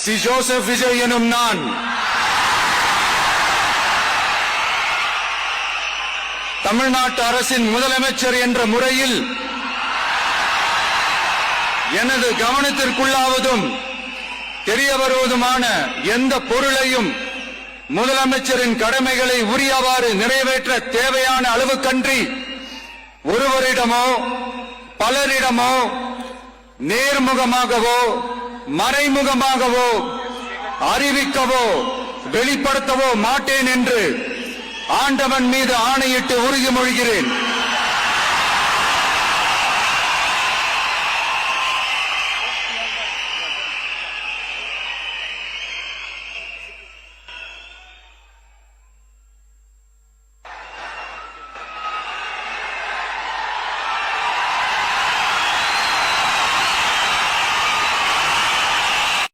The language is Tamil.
சி ஜோசப் விஜய் எனும் நான் தமிழ்நாட்டு அரசின் முதலமைச்சர் என்ற முறையில் எனது கவனத்திற்குள்ளாவதும் தெரிய வருவதுமான எந்த பொருளையும் முதலமைச்சரின் கடமைகளை உரியவாறு நிறைவேற்ற தேவையான அளவுக்கன்றி ஒருவரிடமோ பலரிடமோ நேர்முகமாகவோ மறைமுகமாகவோ அறிவிக்கவோ வெளிப்படுத்தவோ மாட்டேன் என்று ஆண்டவன் மீது ஆணையிட்டு உறுதிமொழிகிறேன்.